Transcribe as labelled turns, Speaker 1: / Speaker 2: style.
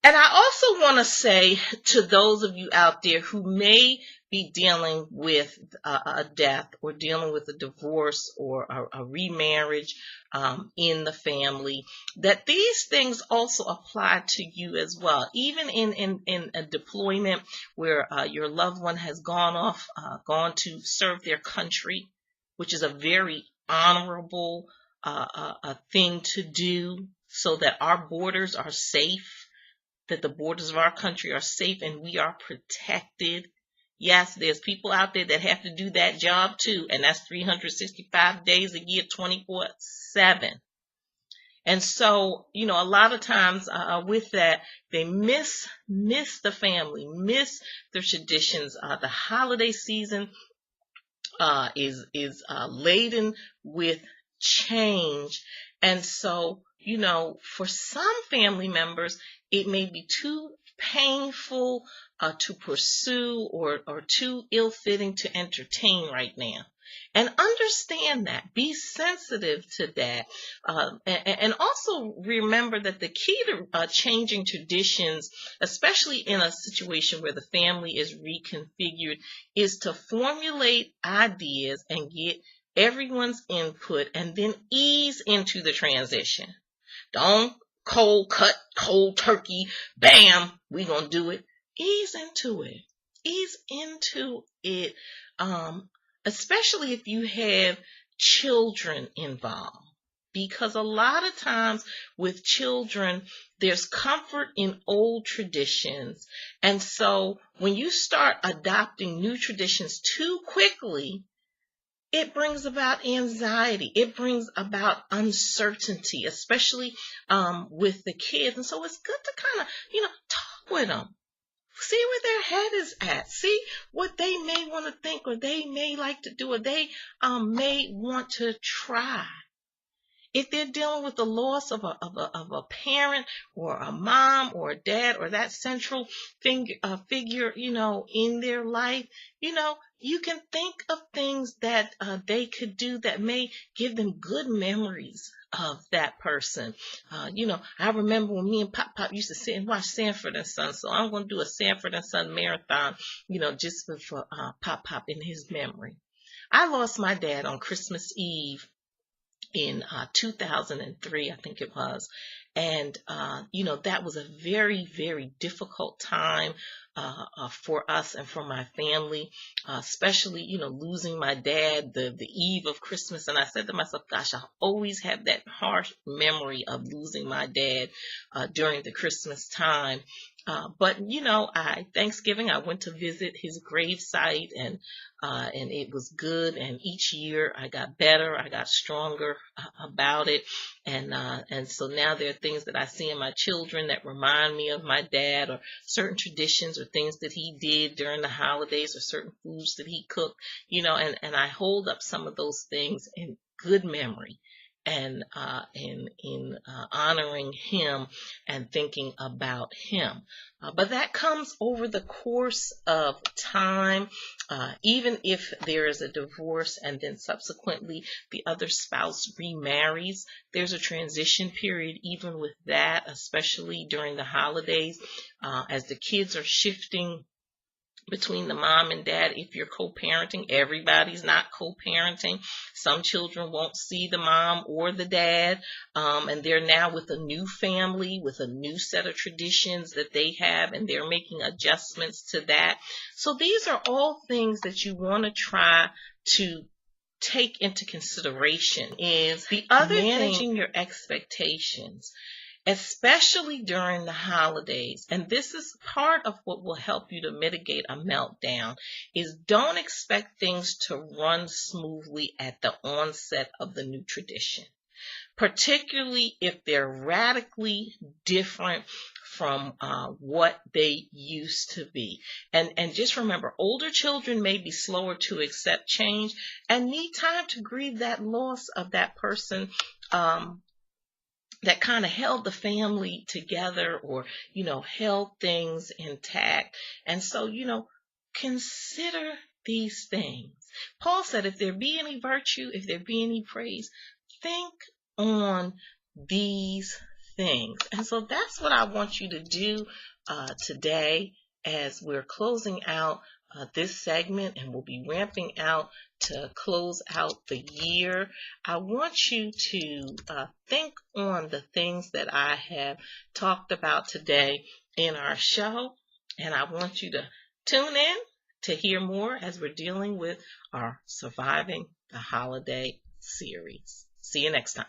Speaker 1: And I also want to say to those of you out there who may be dealing with a death or dealing with a divorce or a remarriage in the family, that these things also apply to you as well. Even in a deployment where your loved one has gone off, gone to serve their country, which is a very honorable thing to do so that our borders are safe, that the borders of our country are safe and we are protected. Yes, there's people out there that have to do that job too, and that's 365 days a year, 24/7. And so, a lot of times with that, they miss the family, miss their traditions. The holiday season is laden with change, and so for some family members, it may be too painful to pursue or too ill-fitting to entertain right now. And understand that. Be sensitive to that. And also remember that the key to changing traditions, especially in a situation where the family is reconfigured, is to formulate ideas and get everyone's input and then ease into the transition. Don't cold cut, cold turkey, bam, we gonna do it. Ease into it. Ease into it. Especially if you have children involved. Because a lot of times with children, there's comfort in old traditions. And so when you start adopting new traditions too quickly, it brings about anxiety. It brings about uncertainty, especially with the kids. And so it's good to kind of, talk with them. See where their head is at. See what they may want to think, or they may like to do, or they may want to try. If they're dealing with the loss of a parent or a mom or a dad or that central figure, in their life, you can think of things that they could do that may give them good memories of that person. I remember when me and Pop used to sit and watch Sanford and Son. So I'm going to do a Sanford and Son marathon, just for Pop in his memory. I lost my dad on Christmas Eve in 2003, I think it was. And, that was a very, very difficult time for us and for my family, especially, losing my dad the eve of Christmas. And I said to myself, gosh, I'll always have that harsh memory of losing my dad during the Christmas time. But Thanksgiving, I went to visit his gravesite, and it was good. And each year I got better, I got stronger about it. And so now there are things that I see in my children that remind me of my dad, or certain traditions or things that he did during the holidays, or certain foods that he cooked, and I hold up some of those things in good memory. And in honoring him and thinking about him. But that comes over the course of time, even if there is a divorce and then subsequently the other spouse remarries. There's a transition period even with that, especially during the holidays, as the kids are shifting between the mom and dad. If you're co-parenting, everybody's not co-parenting. Some children won't see the mom or the dad, and they're now with a new family, with a new set of traditions that they have, and they're making adjustments to that. So these are all things that you want to try to take into consideration. Is the other managing your expectations, especially during the holidays. And this is part of what will help you to mitigate a meltdown, is don't expect things to run smoothly at the onset of the new tradition, particularly if they're radically different from what they used to be. And just remember, older children may be slower to accept change and need time to grieve that loss of that person that kind of held the family together, or, held things intact. And so, consider these things. Paul said, if there be any virtue, if there be any praise, think on these things. And so that's what I want you to do today as we're closing out this segment, and we'll be ramping out to close out the year. I want you to think on the things that I have talked about today in our show, and I want you to tune in to hear more as we're dealing with our Surviving the Holiday series. See you next time.